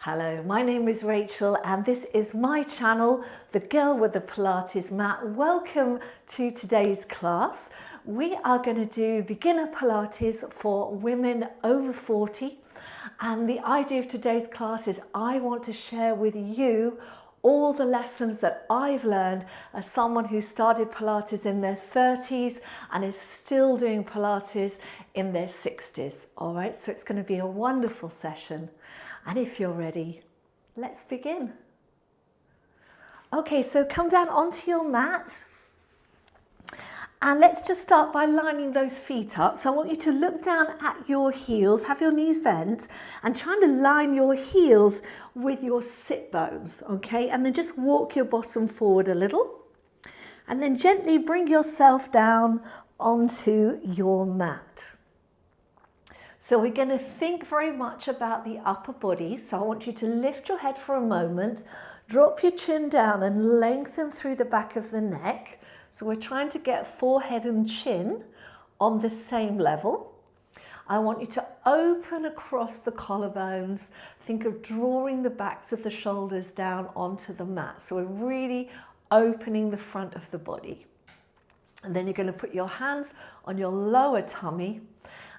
Hello, my name is Rachel and this is my channel, The Girl with the Pilates Mat. Welcome to today's class. We are going to do Beginner Pilates for women over 40. And the idea of today's class is I want to share with you all the lessons that I've learned as someone who started Pilates in their 30s and is still doing Pilates in their 60s. All right, so it's going to be a wonderful session. And if you're ready, let's begin. Okay, so come down onto your mat. And let's just start by lining those feet up. So I want you to look down at your heels, have your knees bent, and trying to line your heels with your sit bones, okay? And then just walk your bottom forward a little. And then gently bring yourself down onto your mat. So we're going to think very much about the upper body. So I want you to lift your head for a moment, drop your chin down and lengthen through the back of the neck. So we're trying to get forehead and chin on the same level. I want you to open across the collarbones. Think of drawing the backs of the shoulders down onto the mat. So we're really opening the front of the body. And then you're going to put your hands on your lower tummy.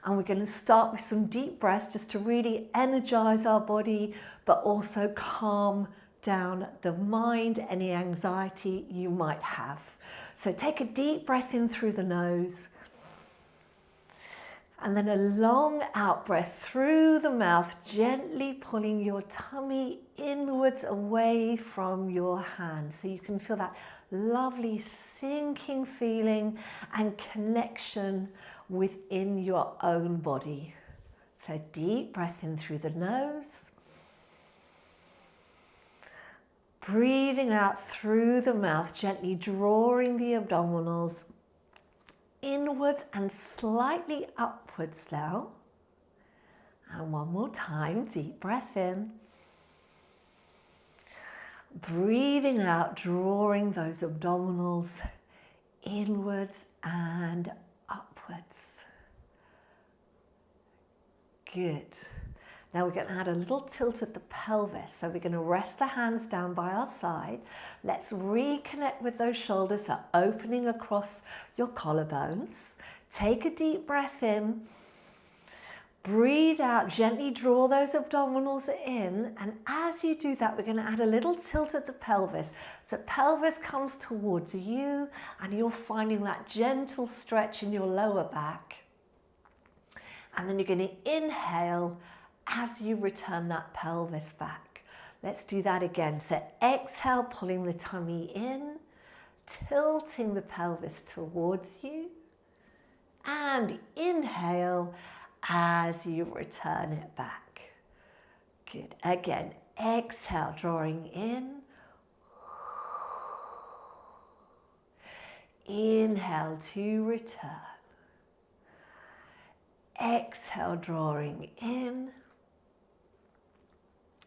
And we're going to start with some deep breaths just to really energize our body, but also calm down the mind, any anxiety you might have. So take a deep breath in through the nose. And then a long out breath through the mouth, gently pulling your tummy inwards away from your hands. So you can feel that lovely sinking feeling and connection within your own body. So deep breath in through the nose. Breathing out through the mouth, gently drawing the abdominals inwards and slightly upwards now. And one more time, deep breath in. Breathing out, drawing those abdominals inwards and upwards. Good. Now we're going to add a little tilt at the pelvis. So we're going to rest the hands down by our side. Let's reconnect with those shoulders, so opening across your collarbones. Take a deep breath in. Breathe out, gently draw those abdominals in. And as you do that, we're going to add a little tilt at the pelvis. So pelvis comes towards you and you're finding that gentle stretch in your lower back. And then you're going to inhale as you return that pelvis back. Let's do that again. So exhale, pulling the tummy in, tilting the pelvis towards you. And inhale as you return it back. Good. Again, exhale, drawing in. Inhale to return. Exhale, drawing in.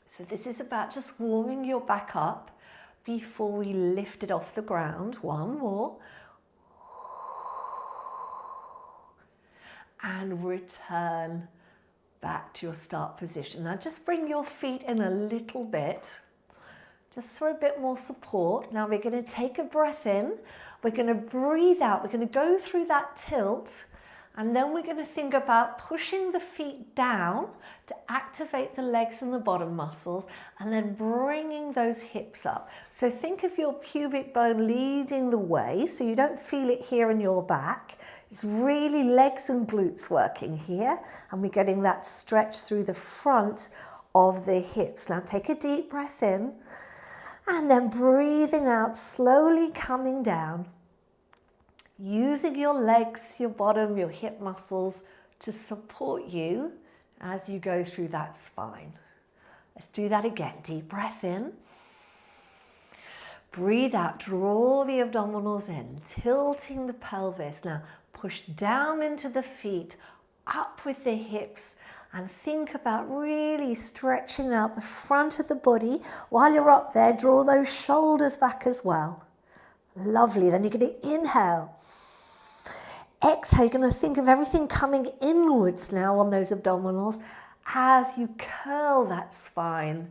So this is about just warming your back up before we lift it off the ground. One more. And return back to your start position. Now just bring your feet in a little bit, just for a bit more support. Now we're going to take a breath in, we're going to breathe out, we're going to go through that tilt, and then we're going to think about pushing the feet down to activate the legs and the bottom muscles, and then bringing those hips up. So think of your pubic bone leading the way, so you don't feel it here in your back. It's really legs and glutes working here, and we're getting that stretch through the front of the hips. Now take a deep breath in, and then breathing out, slowly coming down, using your legs, your bottom, your hip muscles to support you as you go through that spine. Let's do that again. Deep breath in. Breathe out, draw the abdominals in, tilting the pelvis. Now push down into the feet, up with the hips, and think about really stretching out the front of the body. While you're up there, draw those shoulders back as well. Lovely. Then you're going to inhale. Exhale, you're going to think of everything coming inwards now on those abdominals as you curl that spine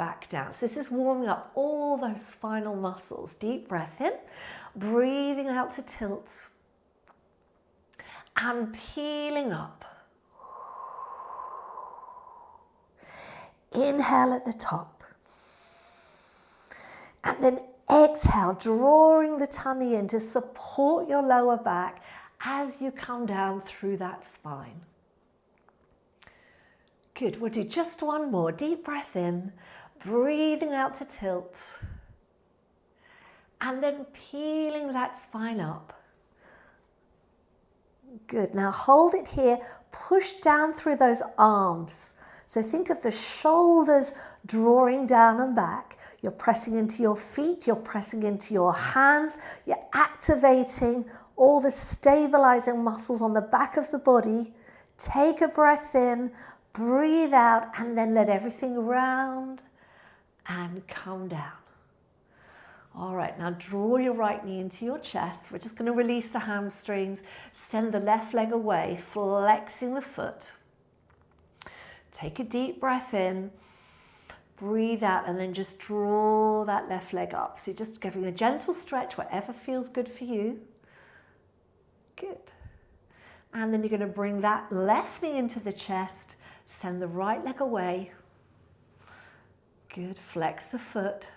back down. So this is warming up all those spinal muscles. Deep breath in, breathing out to tilt, and peeling up. Inhale at the top. And then exhale, drawing the tummy in to support your lower back as you come down through that spine. Good, we'll do just one more. Deep breath in, breathing out to tilt, and then peeling that spine up. Good, now hold it here, push down through those arms. So think of the shoulders drawing down and back. You're pressing into your feet, you're pressing into your hands, you're activating all the stabilizing muscles on the back of the body. Take a breath in, breathe out, and then let everything round and come down. All right, now draw your right knee into your chest. We're just going to release the hamstrings, send the left leg away, flexing the foot. Take a deep breath in, breathe out, and then just draw that left leg up. So you're just giving a gentle stretch, whatever feels good for you. Good. And then you're going to bring that left knee into the chest, send the right leg away. Good, flex the foot.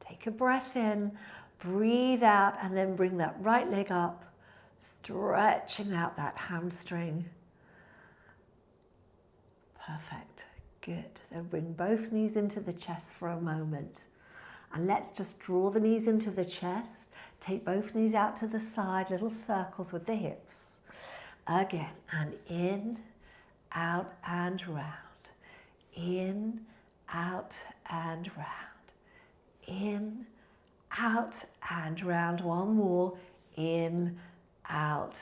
Take a breath in, breathe out, and then bring that right leg up, stretching out that hamstring. Perfect, good. Then bring both knees into the chest for a moment. And let's just draw the knees into the chest. Take both knees out to the side, little circles with the hips. Again, and in, out and round. In, out and round. In, out and round. One more. In, out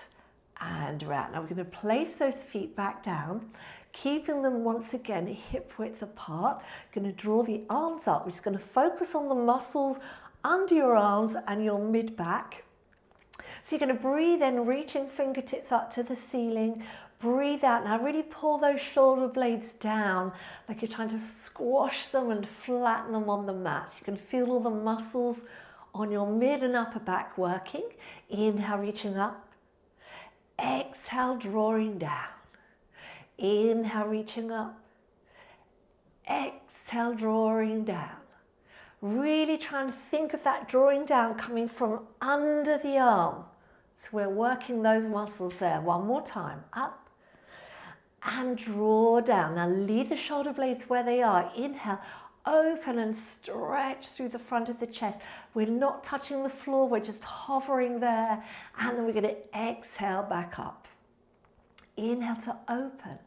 and round. Now we're going to place those feet back down, keeping them once again hip width apart. Going to draw the arms up. We're just going to focus on the muscles under your arms and your mid back. So you're going to breathe in, reaching fingertips up to the ceiling. Breathe out. Now really pull those shoulder blades down like you're trying to squash them and flatten them on the mat. So you can feel all the muscles on your mid and upper back working. Inhale, reaching up. Exhale, drawing down. Inhale, reaching up. Exhale, drawing down. Really trying to think of that drawing down coming from under the arm. So we're working those muscles there. One more time. Up and draw down. Now leave the shoulder blades where they are. Inhale, open and stretch through the front of the chest. We're not touching the floor, we're just hovering there. And then we're going to exhale back up. Inhale to open.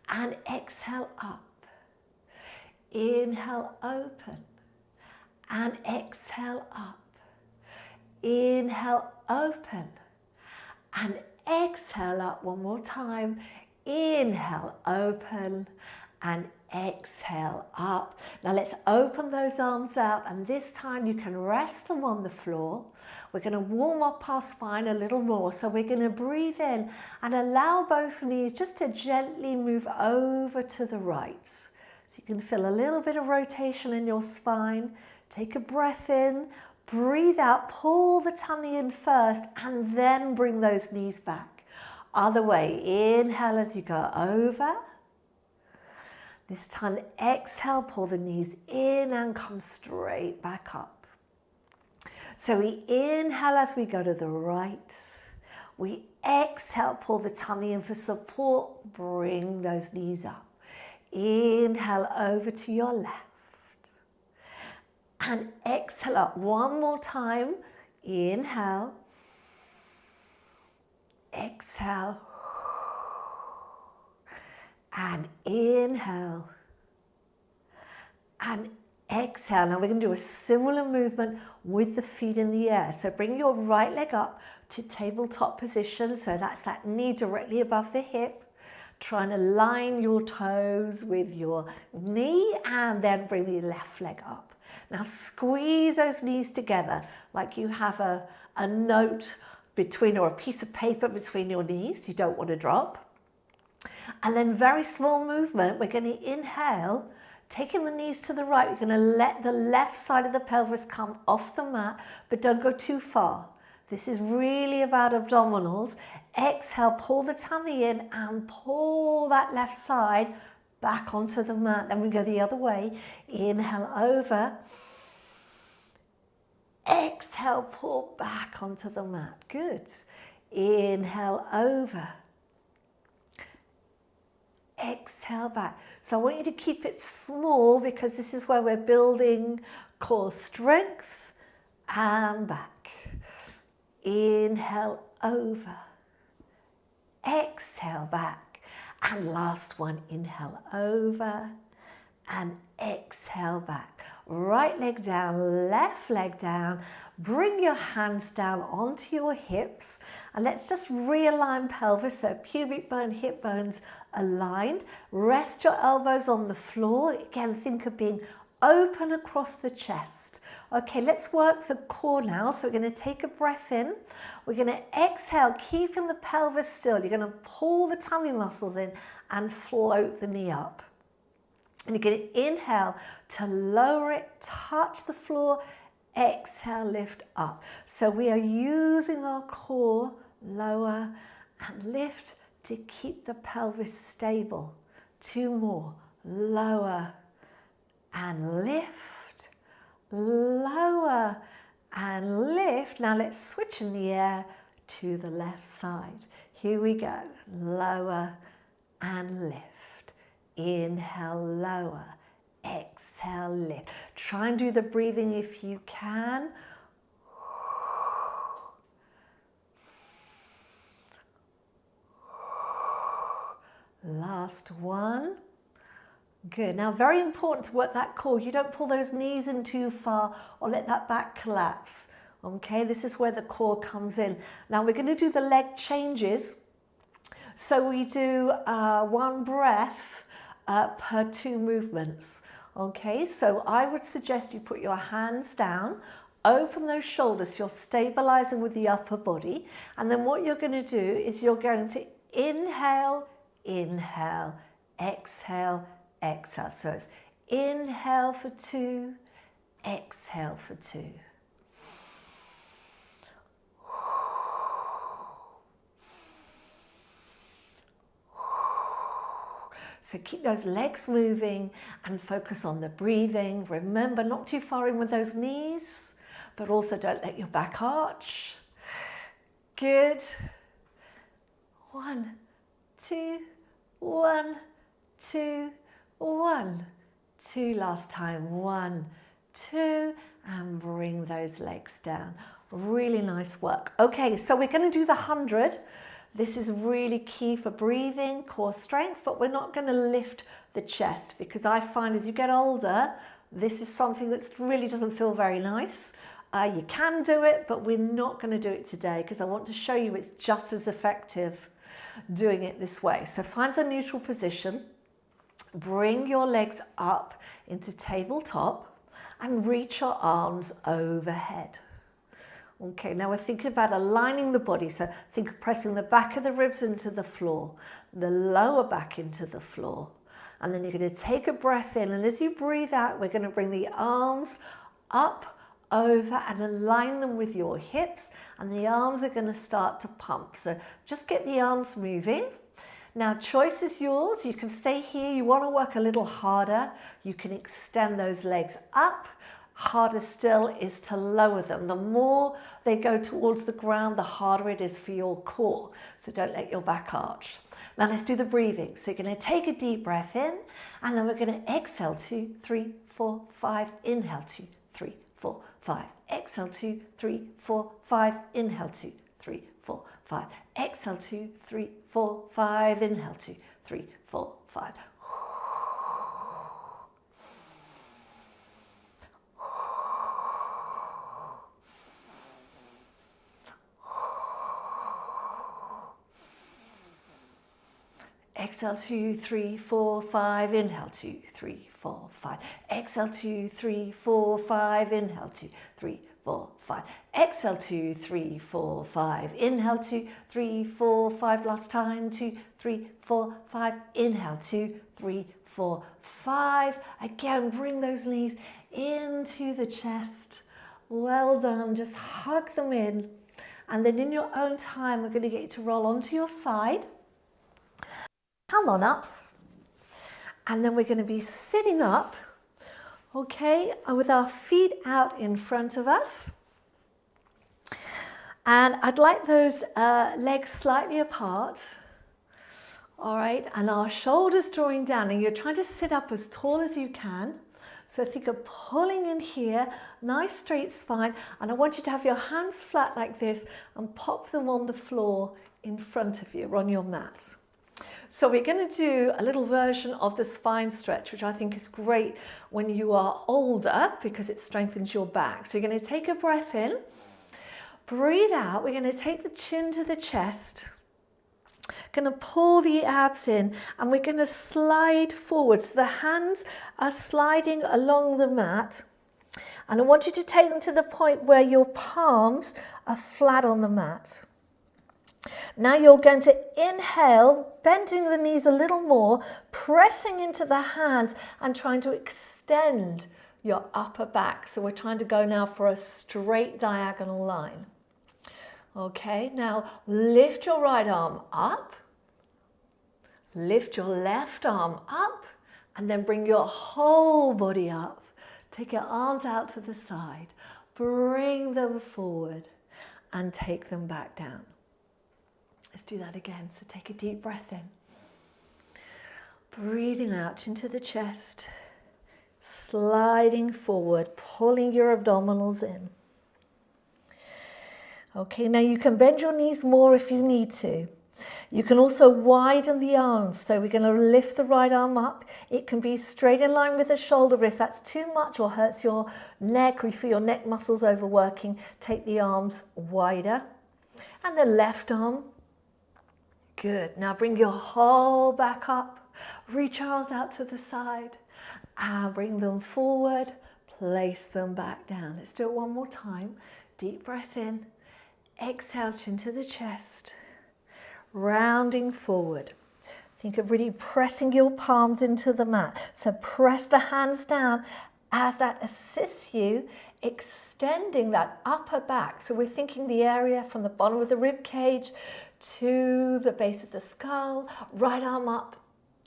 And exhale up. Inhale, open. And exhale up. Inhale, open. And exhale up one more time. Inhale, open, and exhale up. Now let's open those arms out, and this time you can rest them on the floor. We're going to warm up our spine a little more. So we're going to breathe in and allow both knees just to gently move over to the right. So you can feel a little bit of rotation in your spine. Take a breath in. Breathe out, pull the tummy in first, and then bring those knees back. Other way, inhale as you go over. This time, exhale, pull the knees in and come straight back up. So we inhale as we go to the right. We exhale, pull the tummy in for support, bring those knees up. Inhale over to your left. And exhale up one more time. Inhale. Exhale. And inhale. And exhale. Now we're going to do a similar movement with the feet in the air. So bring your right leg up to tabletop position. So that's that knee directly above the hip. Trying to line your toes with your knee and then bring the left leg up. Now squeeze those knees together like you have a note between, or a piece of paper between your knees. You don't want to drop. And then very small movement. We're going to inhale, taking the knees to the right, you're going to let the left side of the pelvis come off the mat, but don't go too far. This is really about abdominals. Exhale, pull the tummy in and pull that left side back onto the mat. Then we go the other way. Inhale over. Exhale, pull back onto the mat. Good. Inhale over. Exhale back. So I want you to keep it small because this is where we're building core strength, and back. Inhale over. Exhale back. And last one, inhale over and exhale back. Right leg down, left leg down. Bring your hands down onto your hips and let's just realign pelvis so pubic bone, hip bones aligned. Rest your elbows on the floor. Again, think of being open across the chest. Okay, let's work the core now. So we're going to take a breath in. We're going to exhale, keeping the pelvis still. You're going to pull the tummy muscles in and float the knee up. And you're going to inhale to lower it, touch the floor, exhale, lift up. So we are using our core, lower and lift to keep the pelvis stable. 2 more, lower and lift, lower and lift. Now let's switch in the air to the left side. Here we go, lower and lift. Inhale, lower, exhale, lift. Try and do the breathing if you can. Last one. Good. Now, very important to work that core. You don't pull those knees in too far or let that back collapse. Okay, this is where the core comes in. Now, we're going to do the leg changes. So we do 1 breath per 2 movements. Okay, so I would suggest you put your hands down, open those shoulders, so you're stabilizing with the upper body. And then what you're going to do is you're going to inhale, inhale, exhale, exhale. So it's inhale for 2, exhale for 2. So keep those legs moving and focus on the breathing. Remember, not too far in with those knees, but also don't let your back arch. Good. 1, 2, 1, 2, 1, 2. Last time, 1, 2, and bring those legs down. Really nice work. Okay, so we're going to do the 100. This is really key for breathing, core strength, but we're not going to lift the chest because I find as you get older, this is something that really doesn't feel very nice. You can do it, but we're not going to do it today because I want to show you it's just as effective doing it this way. So find the neutral position, bring your legs up into tabletop and reach your arms overhead. Okay, now we're thinking about aligning the body. So think of pressing the back of the ribs into the floor, the lower back into the floor. And then you're going to take a breath in. And as you breathe out, we're going to bring the arms up, over and align them with your hips. And the arms are going to start to pump. So just get the arms moving. Now, choice is yours. You can stay here. You want to work a little harder. You can extend those legs up. Harder still is to lower them. The more they go towards the ground, the harder it is for your core. So don't let your back arch. Now let's do the breathing. So you're going to take a deep breath in, and then we're going to exhale 2, 3, 4, 5. Inhale 2, 3, 4, 5. Exhale 2, 3, 4, 5. Inhale 2, 3, 4, 5. Exhale 2, 3, 4, 5. Inhale 2, 3, 4, 5. Exhale 2, 3, 4, 5. Inhale 2, 3, 4, 5. Exhale 2, 3, 4, 5. Inhale 2, 3, 4, 5. Exhale, 2, 3, 4, 5. Inhale, 2, 3, 4, 5. Last time, 2, 3, 4, 5. Inhale, 2, 3, 4, 5. Again, bring those knees into the chest. Well done. Just hug them in. And then in your own time, we're going to get you to roll onto your side. Come on up. And then we're going to be sitting up, okay, with our feet out in front of us. And I'd like those legs slightly apart. All right, and our shoulders drawing down, and you're trying to sit up as tall as you can. So think of pulling in here, nice straight spine, and I want you to have your hands flat like this and pop them on the floor in front of you, on your mat. So we're going to do a little version of the spine stretch, which I think is great when you are older because it strengthens your back. So you're going to take a breath in, breathe out. We're going to take the chin to the chest, going to pull the abs in, and we're going to slide forward. So the hands are sliding along the mat, and I want you to take them to the point where your palms are flat on the mat. Now you're going to inhale, bending the knees a little more, pressing into the hands and trying to extend your upper back. So we're trying to go now for a straight diagonal line. Okay, now lift your right arm up, lift your left arm up, and then bring your whole body up. Take your arms out to the side, bring them forward, and take them back down. Let's do that again. So take a deep breath in. Breathing out into the chest, sliding forward, pulling your abdominals in. Okay, now you can bend your knees more if you need to. You can also widen the arms. So we're going to lift the right arm up. It can be straight in line with the shoulder. If that's too much or hurts your neck or you feel your neck muscles overworking, take the arms wider. And the left arm. Good. Now bring your whole back up. Reach arms out to the side and bring them forward. Place them back down. Let's do it one more time. Deep breath in. Exhale, chin to the chest. Rounding forward. Think of really pressing your palms into the mat. So press the hands down as that assists you extending that upper back. So we're thinking the area from the bottom of the rib cage to the base of the skull. Right arm up,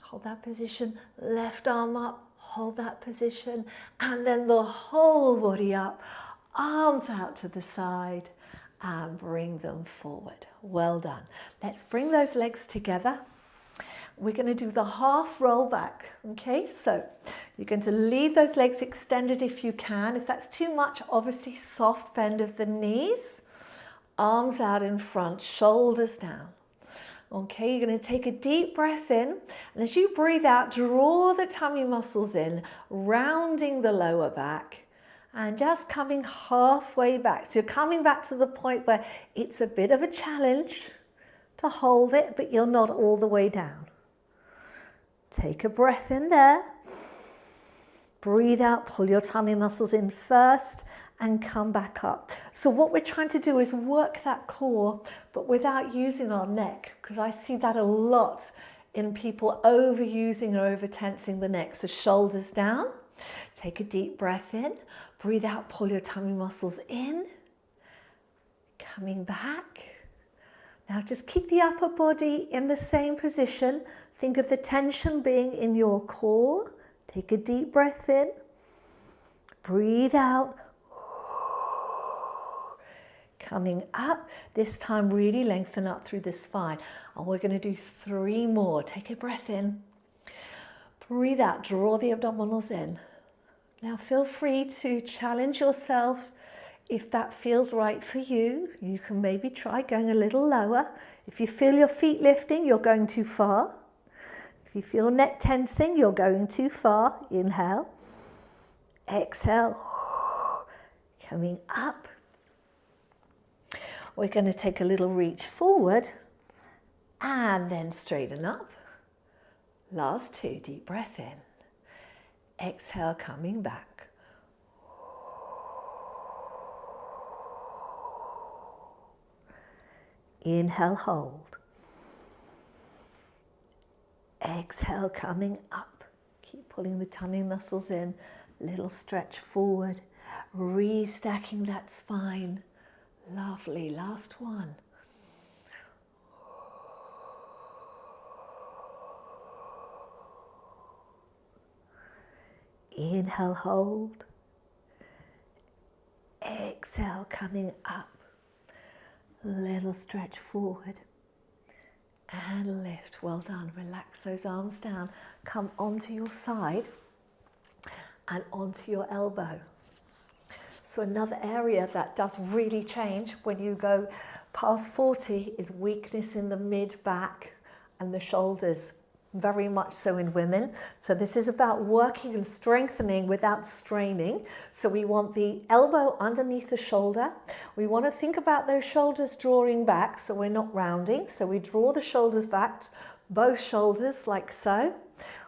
hold that position. Left arm up, hold that position. And then the whole body up, arms out to the side and bring them forward. Well done. Let's bring those legs together. We're going to do the half roll back. Okay, so you're going to leave those legs extended if you can. If that's too much, obviously soft bend of the knees. Arms out in front, shoulders down. Okay, you're going to take a deep breath in, and as you breathe out, draw the tummy muscles in, rounding the lower back, and just coming halfway back. So you're coming back to the point where it's a bit of a challenge to hold it, but you're not all the way down. Take a breath in there. Breathe out, pull your tummy muscles in first, and come back up. So what we're trying to do is work that core, but without using our neck, because I see that a lot in people overusing or over tensing the neck. So shoulders down, take a deep breath in, breathe out, pull your tummy muscles in, coming back. Now just keep the upper body in the same position. Think of the tension being in your core. Take a deep breath in, breathe out, coming up. This time really lengthen up through the spine. And we're going to do 3 more. Take a breath in, breathe out, draw the abdominals in. Now feel free to challenge yourself. If that feels right for you, you can maybe try going a little lower. If you feel your feet lifting, you're going too far. If you feel neck tensing, you're going too far. Inhale, exhale, coming up. We're going to take a little reach forward and then straighten up. Last 2, deep breath in. Exhale, coming back. Inhale, hold. Exhale, coming up. Keep pulling the tummy muscles in. Little stretch forward. Restacking that spine. Lovely. Last one. Inhale, hold. Exhale, coming up. Little stretch forward. And lift. Well done. Relax those arms down. Come onto your side and onto your elbow. So another area that does really change when you go past 40 is weakness in the mid back and the shoulders. Very much so in women. So this is about working and strengthening without straining. So we want the elbow underneath the shoulder. We want to think about those shoulders drawing back so we're not rounding. So we draw the shoulders back, both shoulders like so.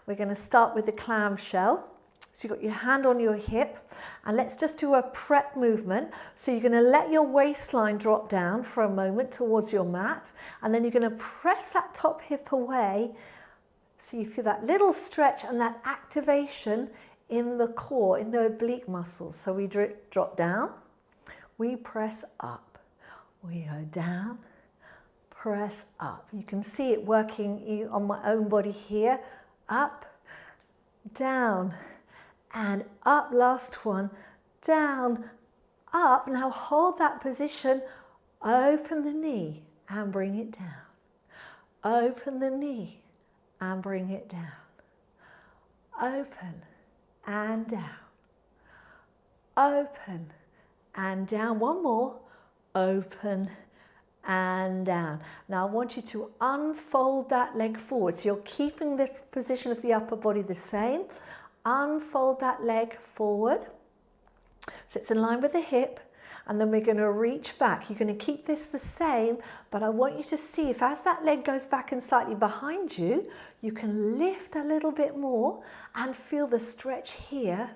We're going to start with the clamshell. So you've got your hand on your hip, and let's just do a prep movement. So you're going to let your waistline drop down for a moment towards your mat, and then you're going to press that top hip away. So you feel that little stretch and that activation in the core, in the oblique muscles. So we drop down, we press up, we go down, press up. You can see it working on my own body here. Up, down, and up. Last one, down, up. Now hold that position, open the knee and bring it down. Open the knee and bring it down. Open and down. Open and down. One more. Open and down. Now I want you to unfold that leg forward. So you're keeping this position of the upper body the same. Unfold that leg forward. So it's in line with the hip. And then we're going to reach back. You're going to keep this the same, but I want you to see if as that leg goes back and slightly behind you, you can lift a little bit more and feel the stretch here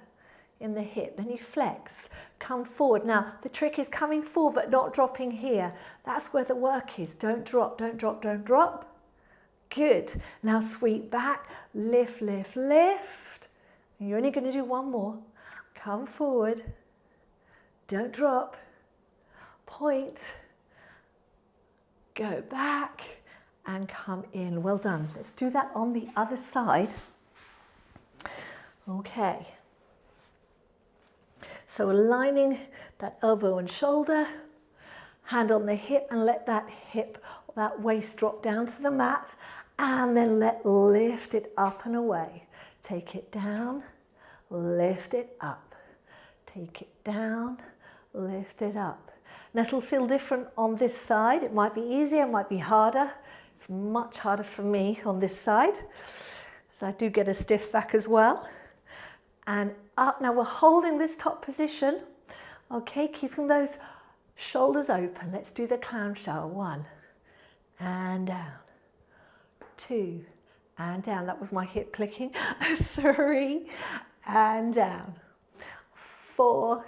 in the hip. Then you flex, come forward. Now, the trick is coming forward but not dropping here. That's where the work is. Don't drop, don't drop, don't drop. Good. Now sweep back, lift, lift, lift. And you're only going to do one more. Come forward. Don't drop, point, go back and come in. Well done. Let's do that on the other side. Okay. So aligning that elbow and shoulder, hand on the hip, and let that hip, that waist drop down to the mat, and then lift it up and away. Take it down, lift it up. Take it down, lift it up. Now it'll feel different on this side. It might be easier, it might be harder. It's much harder for me on this side, so I do get a stiff back as well. And up. Now we're holding this top position, okay, keeping those shoulders open. Let's do the clamshell. 1 and down, 2 and down. That was my hip clicking. 3 and down, 4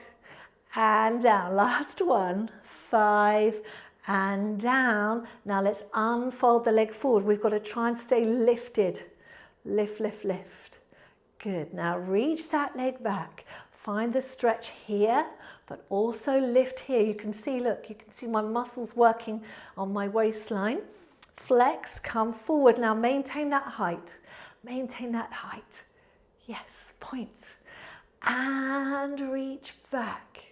and down. Last one, 5 and down. Now let's unfold the leg forward. We've got to try and stay lifted. Lift, lift, lift. Good. Now reach that leg back. Find the stretch here, but also lift here. You can see, look, you can see my muscles working on my waistline. Flex, come forward. Now maintain that height. Maintain that height. Yes, point. And reach back.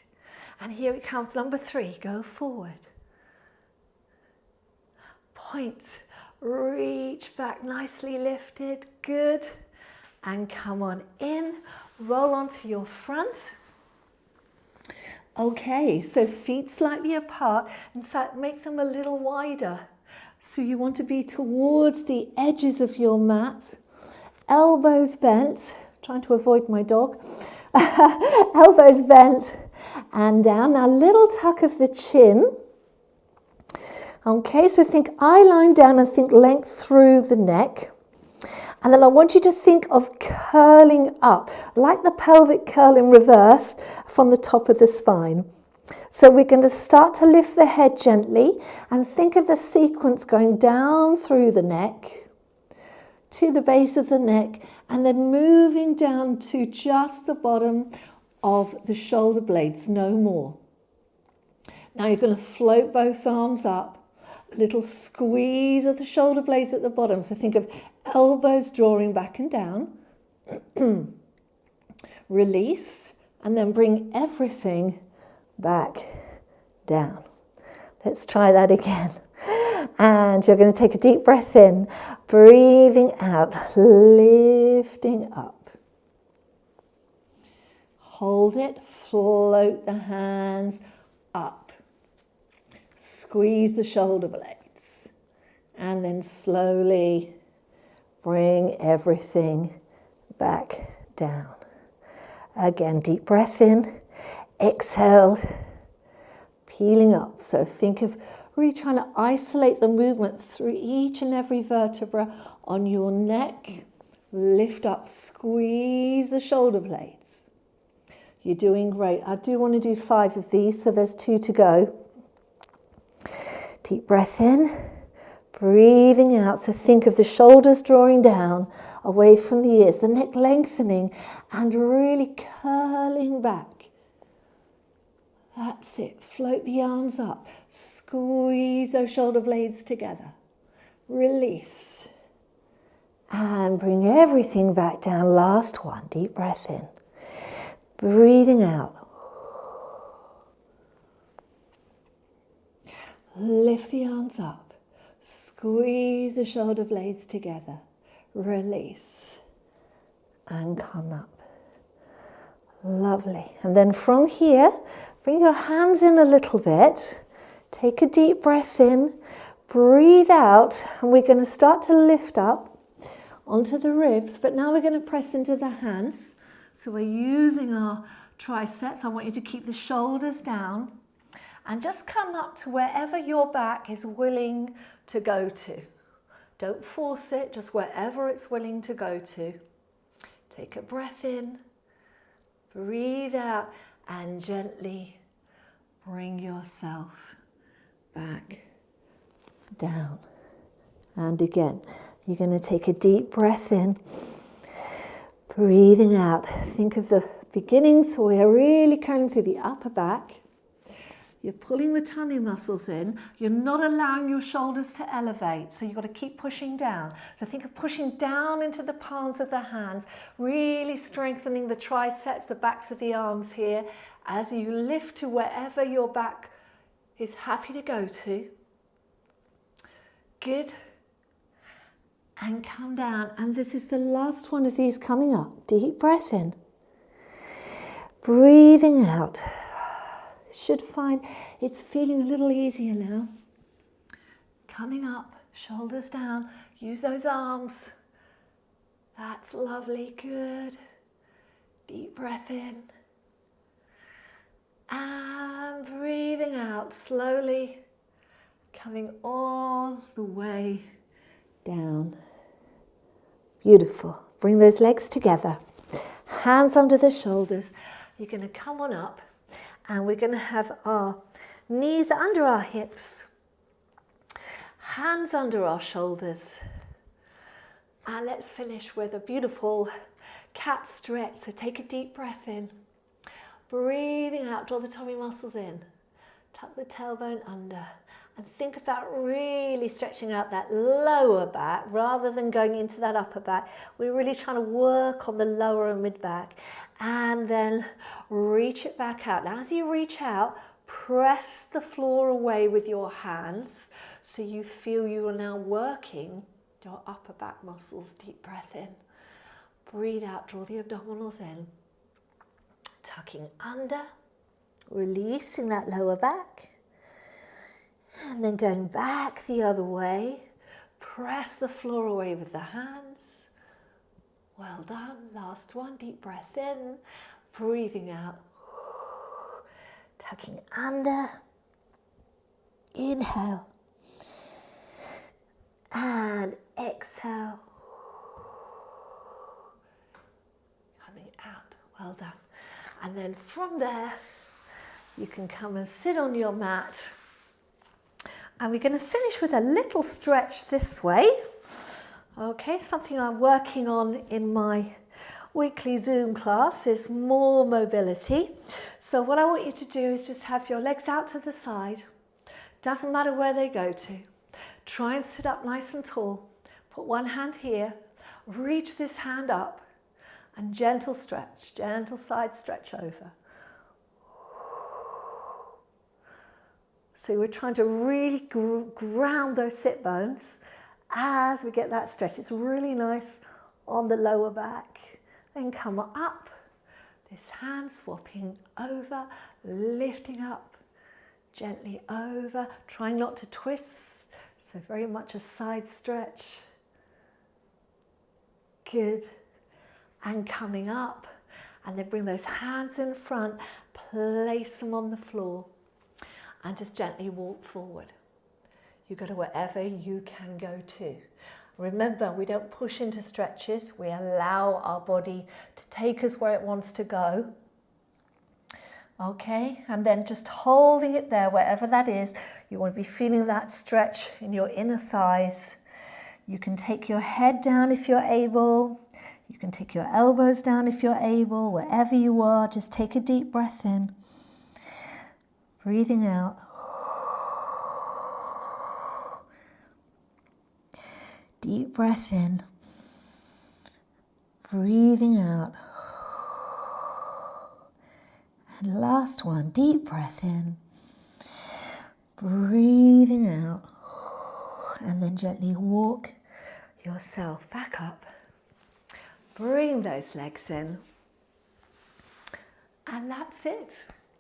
And here it comes, number 3, go forward. Point, reach back, nicely lifted, good. And come on in, roll onto your front. Okay, so feet slightly apart. In fact, make them a little wider. So you want to be towards the edges of your mat. Elbows bent, trying to avoid my dog. Elbows bent and down. Now little tuck of the chin. Okay, so think eye line down and think length through the neck. And then I want you to think of curling up, like the pelvic curl in reverse from the top of the spine. So we're going to start to lift the head gently and think of the sequence going down through the neck to the base of the neck and then moving down to just the bottom of the shoulder blades, no more. Now you're going to float both arms up, a little squeeze of the shoulder blades at the bottom. So think of elbows drawing back and down. Release and then bring everything back down. Let's try that again. And you're going to take a deep breath in, breathing out, lifting up. Hold it, float the hands up. Squeeze the shoulder blades. And then slowly bring everything back down. Again, deep breath in, exhale, peeling up. So think of really trying to isolate the movement through each and every vertebra on your neck. Lift up, squeeze the shoulder blades. You're doing great. I do want to do 5 of these, so there's 2 to go. Deep breath in, breathing out. So think of the shoulders drawing down away from the ears, the neck lengthening and really curling back. That's it. Float the arms up. Squeeze those shoulder blades together. Release. And bring everything back down. Last one. Deep breath in. Breathing out. Lift the arms up. Squeeze the shoulder blades together. Release. And come up. Lovely. And then from here, bring your hands in a little bit. Take a deep breath in. Breathe out. And we're going to start to lift up onto the ribs. But now we're going to press into the hands. So we're using our triceps. I want you to keep the shoulders down. And just come up to wherever your back is willing to go to. Don't force it, just wherever it's willing to go to. Take a breath in. Breathe out and gently bring yourself back down. And again, you're going to take a deep breath in, breathing out. Think of the beginning, so we're really coming through the upper back. You're pulling the tummy muscles in. You're not allowing your shoulders to elevate, so you've got to keep pushing down. So think of pushing down into the palms of the hands, really strengthening the triceps, the backs of the arms here, as you lift to wherever your back is happy to go to. Good. And come down. And this is the last one of these coming up. Deep breath in. Breathing out. Should find it's feeling a little easier now. Coming up, shoulders down. Use those arms. That's lovely. Good. Deep breath in. And breathing out slowly. Coming all the way down. Beautiful. Bring those legs together. Hands under the shoulders. You're going to come on up. And we're going to have our knees under our hips, hands under our shoulders. And let's finish with a beautiful cat stretch. So take a deep breath in, breathing out, draw the tummy muscles in, tuck the tailbone under, and think about really stretching out that lower back rather than going into that upper back. We're really trying to work on the lower and mid back. And then reach it back out. Now as you reach out, press the floor away with your hands so you feel you are now working your upper back muscles. Deep breath in. Breathe out, draw the abdominals in. Tucking under, releasing that lower back. And then going back the other way. Press the floor away with the hands. Well done. Last one. Deep breath in. Breathing out. Tucking under. Inhale. And exhale. Coming out. Well done. And then from there, You can come and sit on your mat. And we're going to finish with a little stretch this way. Okay, something I'm working on in my weekly Zoom class is more mobility. So what I want you to do is just have your legs out to the side. Doesn't matter where they go to. Try and sit up nice and tall. Put one hand here, reach this hand up, and gentle stretch, gentle side stretch over. So we're trying to really ground those sit bones as we get that stretch. It's really nice on the lower back. Then come up, this hand swapping over, lifting up, gently over, trying not to twist. So very much a side stretch. Good. And coming up, and then bring those hands in front, place them on the floor, and just gently walk forward. You go to wherever you can go to. Remember, we don't push into stretches. We allow our body to take us where it wants to go. Okay, and then just holding it there, wherever that is. You want to be feeling that stretch in your inner thighs. You can take your head down if you're able. You can take your elbows down if you're able. Wherever you are, just take a deep breath in. Breathing out. Deep breath in, breathing out, and last one, deep breath in, breathing out, and then gently walk yourself back up, bring those legs in, and that's it.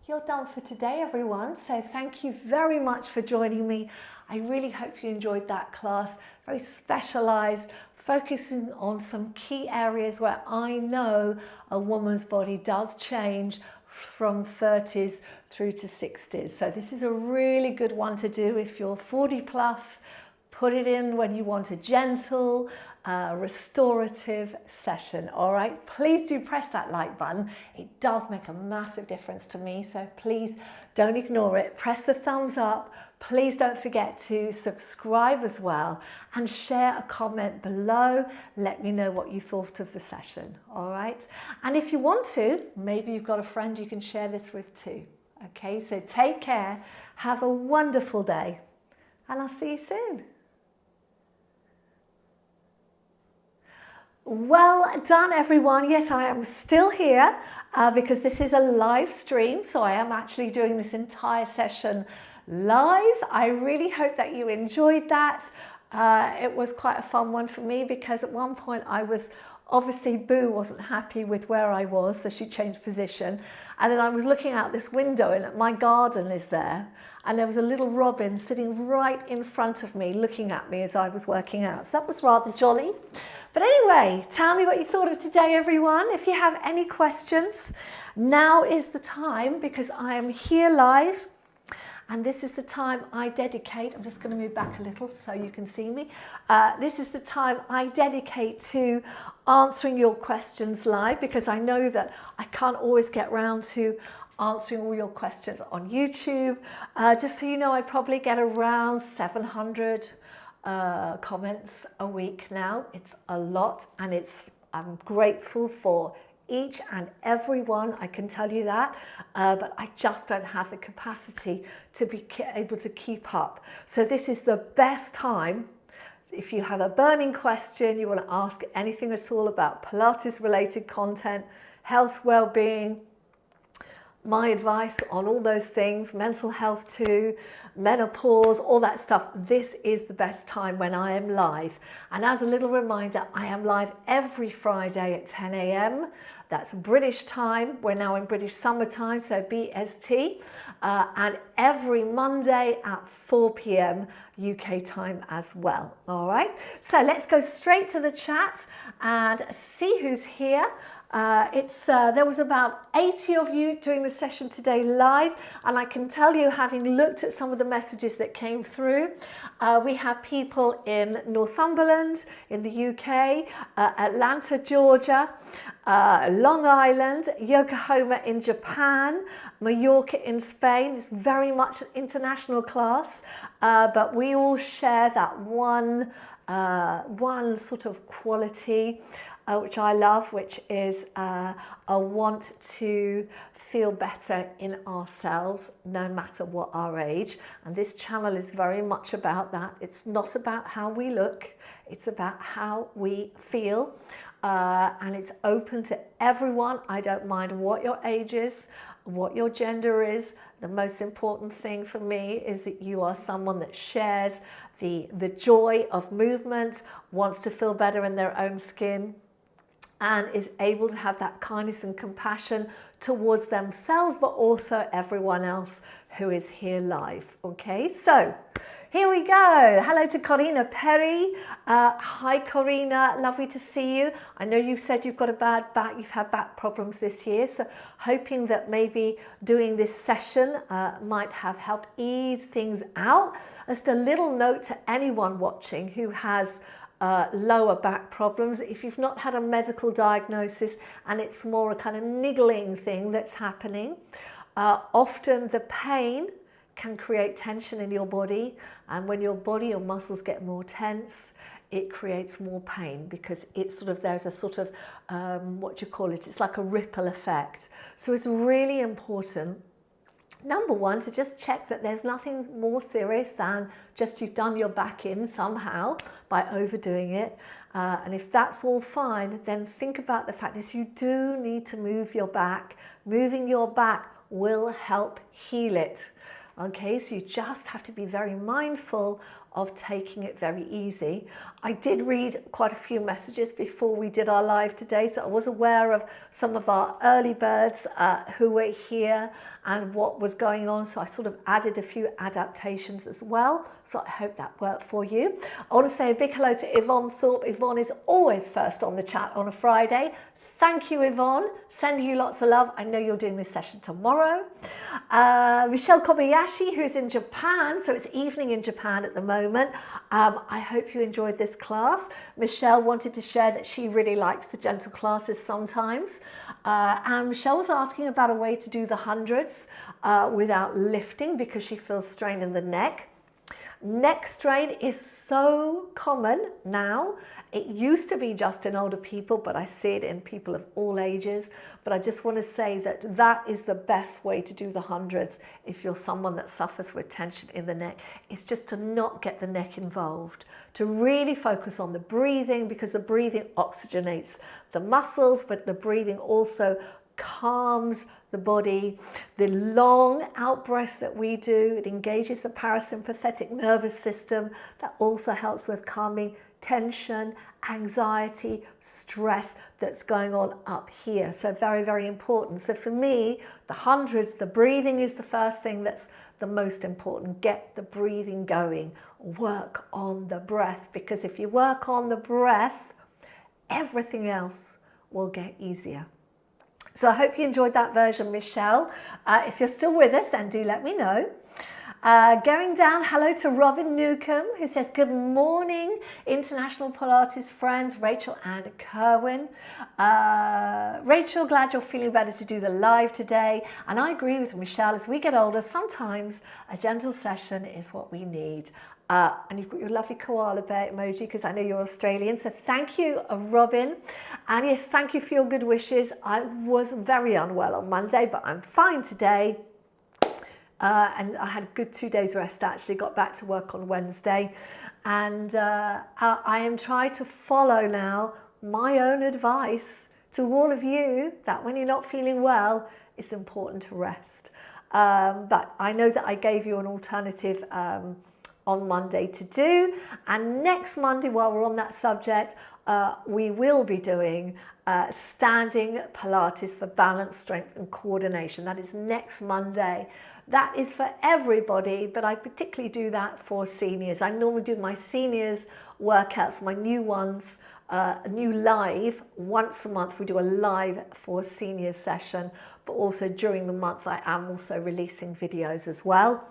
You're done for today, everyone. So thank you very much for joining me. I really hope you enjoyed that class. Very specialized, focusing on some key areas where I know a woman's body does change from 30s through to 60s. So this is a really good one to do if you're 40 plus. Put it in when you want a gentle, restorative session. All right, please do press that like button. It does make a massive difference to me, so please don't ignore it. Press the thumbs up. Please don't forget to subscribe as well and share a comment below. Let me know what you thought of the session. All right, and if you want to, maybe you've got a friend you can share this with too. Okay, so take care, have a wonderful day, and I'll see you soon. Well done, everyone. Yes, I am still here because this is a live stream, so I am actually doing this entire session live. I really hope that you enjoyed that. It was quite a fun one for me because at one point I was, obviously Boo wasn't happy with where I was, so she changed position. And then I was looking out this window and my garden is there. And there was a little robin sitting right in front of me, looking at me as I was working out. So that was rather jolly. But anyway, tell me what you thought of today, everyone. If you have any questions, now is the time because I am here live. And this is the time I dedicate, I'm just going to move back a little so you can see me. This is the time I dedicate to answering your questions live because I know that I can't always get round to answering all your questions on YouTube. Just so you know, I probably get around 700 comments a week now. It's a lot, and I'm grateful for each and every one, I can tell you that, but I just don't have the capacity to be able to keep up. So this is the best time. If you have a burning question, you want to ask anything at all about Pilates related content, health, well-being, my advice on all those things, mental health too, menopause, all that stuff, this is the best time when I am live. And as a little reminder, I am live every Friday at 10 a.m. That's British time. We're now in British summertime, so BST. And every Monday at 4 p.m. UK time as well. All right, so let's go straight to the chat and see who's here. There was about 80 of you doing the session today live, and I can tell you, having looked at some of the messages that came through, we have people in Northumberland in the UK, Atlanta, Georgia, Long Island, Yokohama in Japan, Mallorca in Spain. It's very much an international class, but we all share that one sort of quality which I love, which is a want to feel better in ourselves no matter what our age. And this channel is very much about that. It's not about how we look, it's about how we feel. And it's open to everyone. I don't mind what your age is, what your gender is. The most important thing for me is that you are someone that shares the joy of movement, wants to feel better in their own skin, and is able to have that kindness and compassion towards themselves, but also everyone else who is here live. Okay, so here we go. Hello to Corina Perry. Hi Corina, lovely to see you. I know you've said you've got a bad back, you've had back problems this year, so hoping that maybe doing this session might have helped ease things out. Just a little note to anyone watching who has lower back problems. If you've not had a medical diagnosis and it's more a kind of niggling thing that's happening, often the pain can create tension in your body, and when your muscles get more tense, it creates more pain, because it's sort of, there's a sort of what do you call it, it's like a ripple effect. So it's really important, number one, to just check that there's nothing more serious than just you've done your back in somehow by overdoing it. And if that's all fine, then think about the fact is you do need to move your back. Moving your back will help heal it. Okay, so you just have to be very mindful of taking it very easy. I did read quite a few messages before we did our live today, so I was aware of some of our early birds who were here and what was going on, so I sort of added a few adaptations as well, so I hope that worked for you. I want to say a big hello to Yvonne Thorpe. Yvonne is always first on the chat on a Friday. Thank you, Yvonne. Sending you lots of love. I know you're doing this session tomorrow. Michelle Kobayashi, who's in Japan, so it's evening in Japan at the moment. I hope you enjoyed this class. Michelle wanted to share that she really likes the gentle classes sometimes. And Michelle was asking about a way to do the hundreds without lifting, because she feels strain in the neck. Neck strain is so common now. It used to be just in older people, but I see it in people of all ages. But I just want to say that that is the best way to do the hundreds if you're someone that suffers with tension in the neck. It's just to not get the neck involved, to really focus on the breathing, because the breathing oxygenates the muscles, but the breathing also calms the body. The long out breath that we do, it engages the parasympathetic nervous system. That also helps with calming tension, anxiety, stress that's going on up here. So very, very important. So for me, the hundreds, the breathing is the first thing that's the most important. Get the breathing going. Work on the breath, because if you work on the breath, everything else will get easier. So I hope you enjoyed that version, Michelle. If you're still with us, then do let me know. Going down, hello to Robin Newcomb, who says, good morning, International Pilates friends, Rachel and Kerwin. Rachel, glad you're feeling better to do the live today. And I agree with Michelle, as we get older, sometimes a gentle session is what we need. And you've got your lovely koala bear emoji, because I know you're Australian. So thank you, Robin. And yes, thank you for your good wishes. I was very unwell on Monday, but I'm fine today. And I had a good 2 days rest, actually. Got back to work on Wednesday. And I am trying to follow now my own advice to all of you, that when you're not feeling well, it's important to rest. But I know that I gave you an alternative on Monday to do, and next Monday, while we're on that subject, we will be doing standing Pilates for balance, strength and coordination. That is next Monday. That is for everybody, but I particularly do that for seniors. I normally do my seniors workouts, my new ones, a new live once a month. We do a live for a senior session, but also during the month I am also releasing videos as well.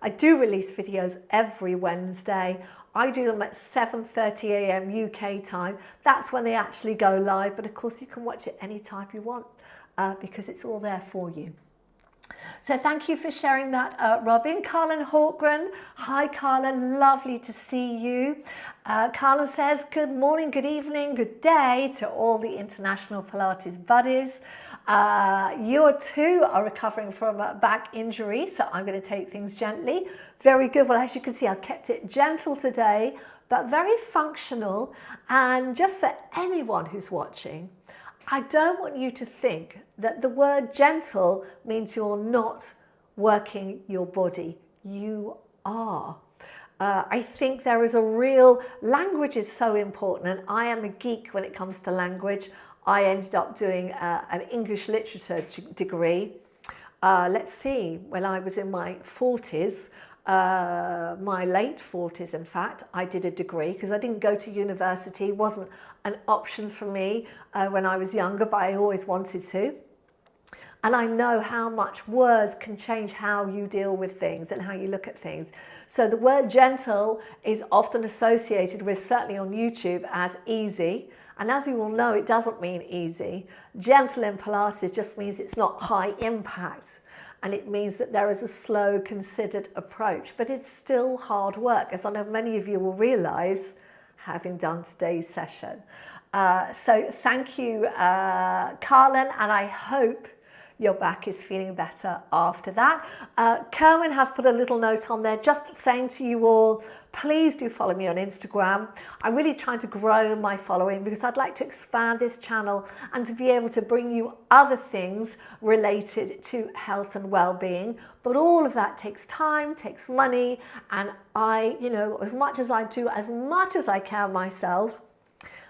I do release videos every Wednesday. I do them at 7:30 a.m. UK time. That's when they actually go live, but of course you can watch it anytime you want because it's all there for you. So thank you for sharing that, Robin. Carlin Hawkgren. Hi, Carlin. Lovely to see you. Carlin says, good morning, good evening, good day to all the International Pilates buddies. You too are recovering from a back injury, so I'm going to take things gently. Very good. Well, as you can see, I've kept it gentle today, but very functional. And just for anyone who's watching, I don't want you to think that the word gentle means you're not working your body. You are. I think there is a real, language is so important, and I am a geek when it comes to language. I ended up doing an English literature degree. Let's see, when I was in my 40s, my late 40s in fact, I did a degree because I didn't go to university. It wasn't an option for me when I was younger, but I always wanted to. And I know how much words can change how you deal with things and how you look at things. So the word gentle is often associated with, certainly on YouTube, as easy. And as you all know, it doesn't mean easy. Gentle in Pilates just means it's not high impact. And it means that there is a slow, considered approach. But it's still hard work, as I know many of you will realise, having done today's session. So thank you, Carlin, and I hope your back is feeling better after that. Kerwin has put a little note on there just saying to you all, please do follow me on Instagram. I'm really trying to grow my following because I'd like to expand this channel and to be able to bring you other things related to health and well-being. But all of that takes time, takes money, and I, as much as I do, as much as I can myself.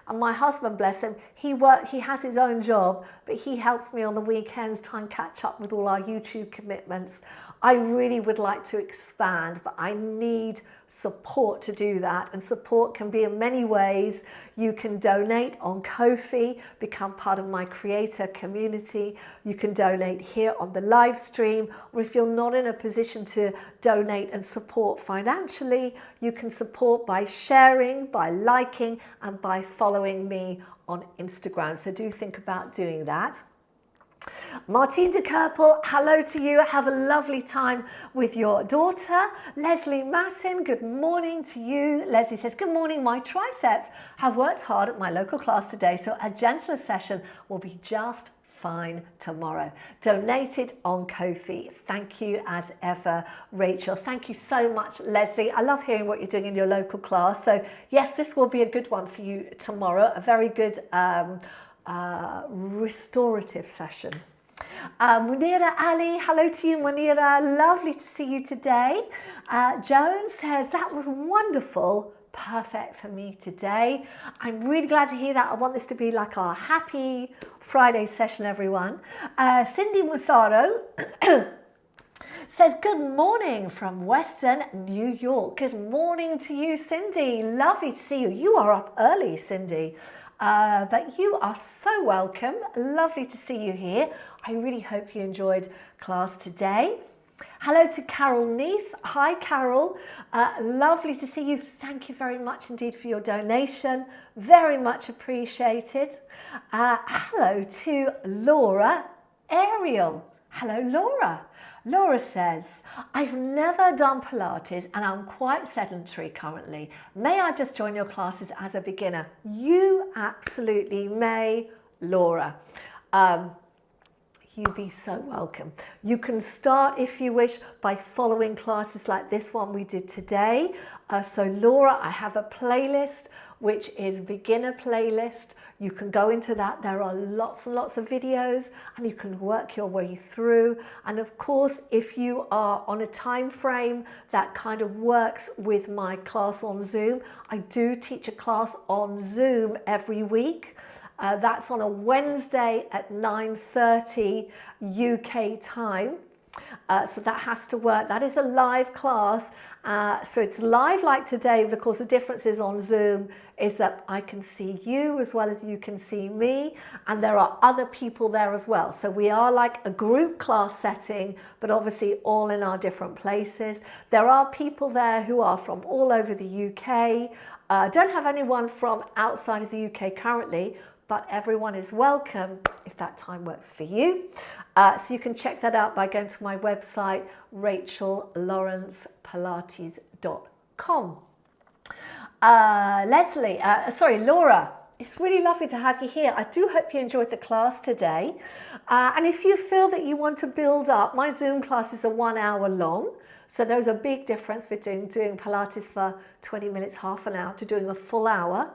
And my husband, bless him, he has his own job, but he helps me on the weekends try and catch up with all our YouTube commitments. I really would like to expand, but I need support to do that. And support can be in many ways. You can donate on Ko-fi, become part of my creator community. You can donate here on the live stream, or if you're not in a position to donate and support financially, you can support by sharing, by liking, and by following me on Instagram. So do think about doing that. Martine de Kerpel, hello to you. Have a lovely time with your daughter. Leslie Martin, good morning to you. Leslie says, good morning, my triceps have worked hard at my local class today, so a gentler session will be just fine tomorrow. Donated on Ko-fi. Thank you as ever, Rachel. Thank you so much, Leslie. I love hearing what you're doing in your local class. So yes, this will be a good one for you tomorrow. A very good restorative session. Munira Ali, hello to you, Munira. Lovely to see you today. Joan says, that was wonderful. Perfect for me today. I'm really glad to hear that. I want this to be like our happy Friday session, everyone. Cindy Musaro says, good morning from Western New York. Good morning to you, Cindy. Lovely to see you. You are up early, Cindy. But you are so welcome. Lovely to see you here. I really hope you enjoyed class today. Hello to Carol Neath. Hi, Carol. Lovely to see you. Thank you very much indeed for your donation. Very much appreciated. Hello to Laura Ariel. Hello, Laura. Laura says, I've never done Pilates and I'm quite sedentary currently. May I just join your classes as a beginner? You absolutely may, Laura. You'd be so welcome. You can start, if you wish, by following classes like this one we did today. So Laura, I have a playlist, which is beginner playlist. You can go into that. There are lots and lots of videos and you can work your way through. And of course, if you are on a time frame that kind of works with my class on Zoom, I do teach a class on Zoom every week. That's on a Wednesday at 9:30 UK time. So that has to work. That is a live class. So it's live like today, but of course the difference is on Zoom is that I can see you as well as you can see me, and there are other people there as well. So we are like a group class setting, but obviously all in our different places. There are people there who are from all over the UK. Don't have anyone from outside of the UK currently, but everyone is welcome if that time works for you. So you can check that out by going to my website, rachellawrencepilates.com. Laura, it's really lovely to have you here. I do hope you enjoyed the class today. And if you feel that you want to build up, my Zoom classes are 1 hour long. So there's a big difference between doing Pilates for 20 minutes, half an hour, to doing a full hour.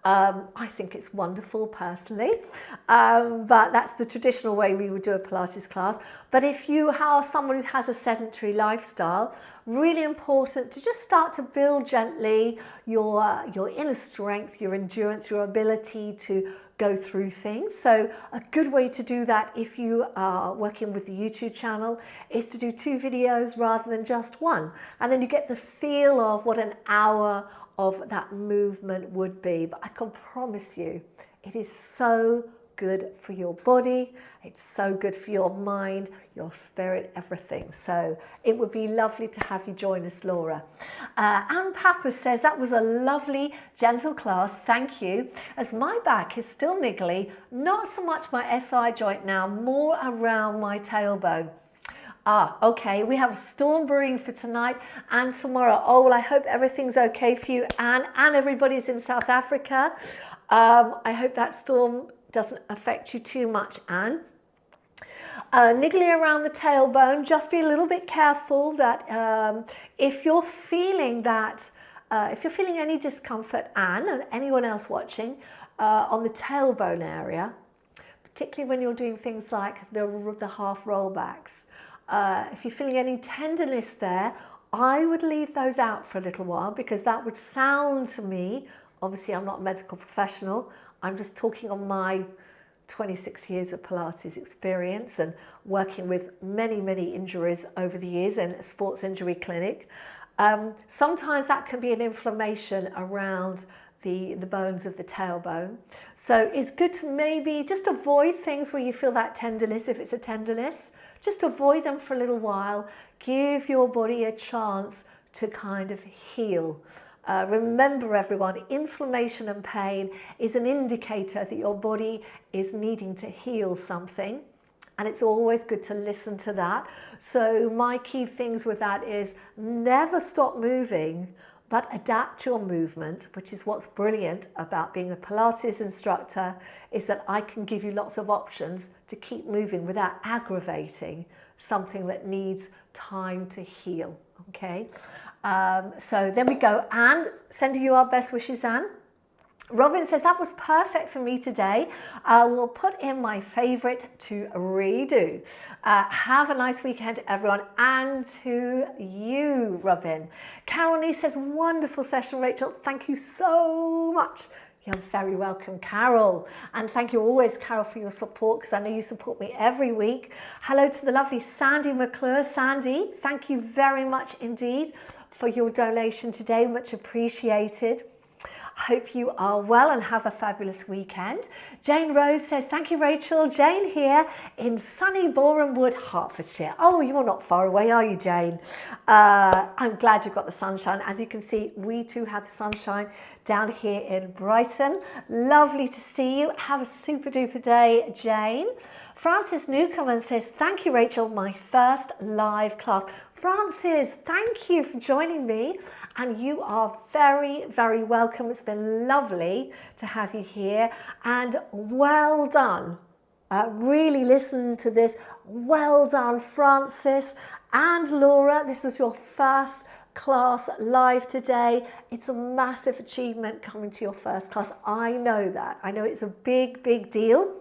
I think it's wonderful personally, but that's the traditional way we would do a Pilates class. But if you are someone who has a sedentary lifestyle, really important to just start to build gently your inner strength, your endurance, your ability to go through things. So a good way to do that if you are working with the YouTube channel is to do 2 videos rather than just one. And then you get the feel of what an hour of that movement would be. But I can promise you, it is so good for your body, it's so good for your mind, your spirit, everything. So it would be lovely to have you join us, Laura. Anne Papa says, that was a lovely, gentle class, thank you. As my back is still niggly, not so much my SI joint now, more around my tailbone. Okay, we have a storm brewing for tonight and tomorrow. Oh, well, I hope everything's okay for you, Anne, and everybody's in South Africa. I hope that storm doesn't affect you too much, Anne. Niggly around the tailbone, just be a little bit careful that if you're feeling any discomfort, Anne, and anyone else watching, on the tailbone area, particularly when you're doing things like the half rollbacks, if you're feeling any tenderness there, I would leave those out for a little while, because that would sound to me, obviously I'm not a medical professional, I'm just talking on my 26 years of Pilates experience and working with many, many injuries over the years in a sports injury clinic. Sometimes that can be an inflammation around the bones of the tailbone. So it's good to maybe just avoid things where you feel that tenderness. If it's a tenderness, just avoid them for a little while. Give your body a chance to kind of heal. Remember everyone, inflammation and pain is an indicator that your body is needing to heal something. And it's always good to listen to that. So my key things with that is never stop moving, but adapt your movement, which is what's brilliant about being a Pilates instructor, is that I can give you lots of options to keep moving without aggravating something that needs time to heal, okay? So there we go. Anne, sending you our best wishes, Anne. Robin says, that was perfect for me today. I will put in my favorite to redo. Have a nice weekend, everyone, and to you, Robin. Carolee says, wonderful session, Rachel. Thank you so much. You're very welcome, Carol. And thank you always, Carol, for your support, because I know you support me every week. Hello to the lovely Sandy McClure. Sandy, thank you very much indeed for your donation today. Much appreciated. Hope you are well and have a fabulous weekend. Jane Rose says, thank you, Rachel. Jane here in sunny Boreham Wood, Hertfordshire. Oh, you're not far away, are you, Jane? I'm glad you've got the sunshine. As you can see, we too have the sunshine down here in Brighton. Lovely to see you. Have a super duper day, Jane. Francis Newcomen says, thank you, Rachel, my first live class. Francis, thank you for joining me. And you are very, very welcome. It's been lovely to have you here. And well done. Really listen to this. Well done, Francis and Laura. This was your first class live today. It's a massive achievement coming to your first class. I know that. I know it's a big, big deal.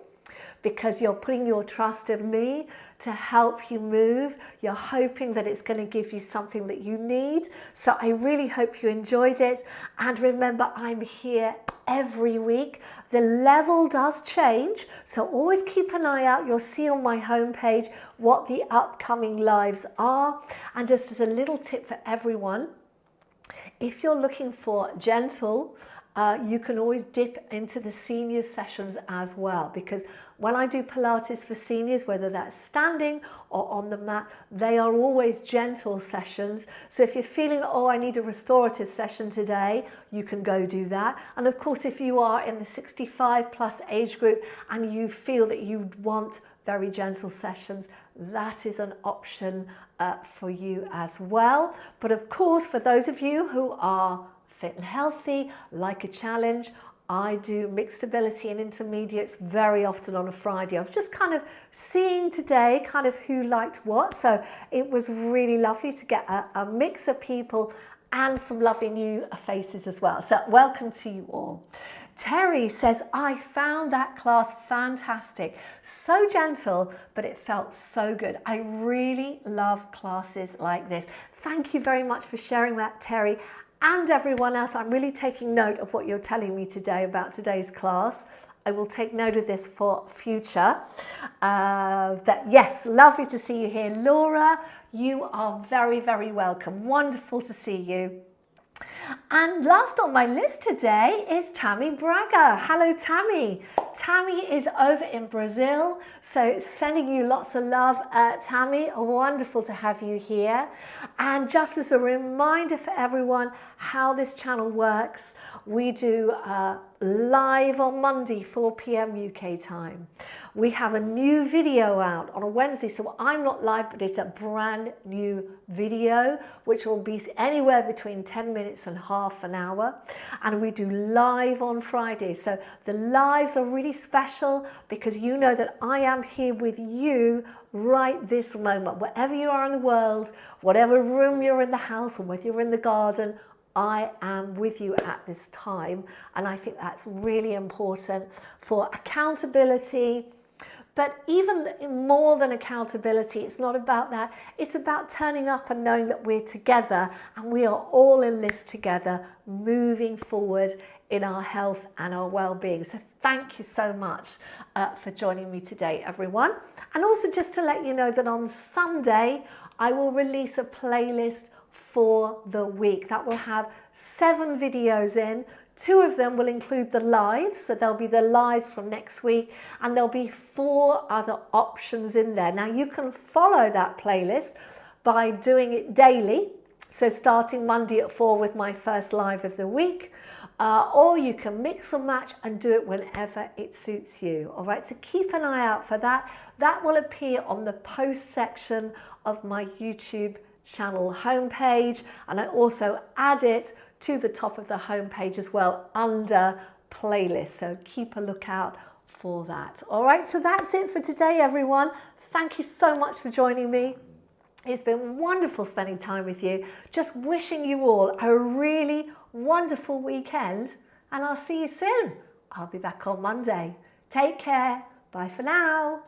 because you're putting your trust in me to help you move. You're hoping that it's going to give you something that you need. So I really hope you enjoyed it. And remember, I'm here every week. The level does change, so always keep an eye out. You'll see on my homepage what the upcoming lives are. And just as a little tip for everyone, if you're looking for gentle, you can always dip into the senior sessions as well, because when I do Pilates for seniors, whether that's standing or on the mat, they are always gentle sessions. So if you're feeling, oh, I need a restorative session today, you can go do that. And of course, if you are in the 65 plus age group and you feel that you want very gentle sessions, that is an option for you as well. But of course, for those of you who are fit and healthy, like a challenge, I do mixed ability and intermediates very often on a Friday. I was just kind of seeing today kind of who liked what. So it was really lovely to get a mix of people and some lovely new faces as well. So welcome to you all. Terry says, I found that class fantastic. So gentle, but it felt so good. I really love classes like this. Thank you very much for sharing that, Terry. And everyone else, I'm really taking note of what you're telling me today about today's class. I will take note of this for future. Yes, lovely to see you here. Laura, you are very, very welcome. Wonderful to see you. And last on my list today is Tammy Braga. Hello, Tammy. Tammy is over in Brazil, so sending you lots of love, Tammy. Wonderful to have you here. And just as a reminder for everyone how this channel works, we do live on Monday, 4 p.m. UK time. We have a new video out on a Wednesday, so I'm not live, but it's a brand new video, which will be anywhere between 10 minutes and half an hour. And we do live on Friday. So the lives are really special because you know that I am here with you right this moment. Wherever you are in the world, whatever room you're in the house, or whether you're in the garden, I am with you at this time. And I think that's really important for accountability. But even more than accountability, it's not about that. It's about turning up and knowing that we're together and we are all in this together, moving forward in our health and our well-being. So thank you so much for joining me today, everyone. And also just to let you know that on Sunday, I will release a playlist for the week that will have 7 videos in. 2 of them will include the lives, so there'll be the lives from next week, and there'll be 4 other options in there. Now you can follow that playlist by doing it daily, so starting Monday at 4 with my first live of the week, or you can mix and match and do it whenever it suits you. All right, so keep an eye out for that. That will appear on the post section of my YouTube channel homepage, and I also add it to the top of the homepage as well under playlist. So keep a lookout for that. All right, so that's it for today, everyone. Thank you so much for joining me. It's been wonderful spending time with you. Just wishing you all a really wonderful weekend, and I'll see you soon. I'll be back on Monday. Take care. Bye for now.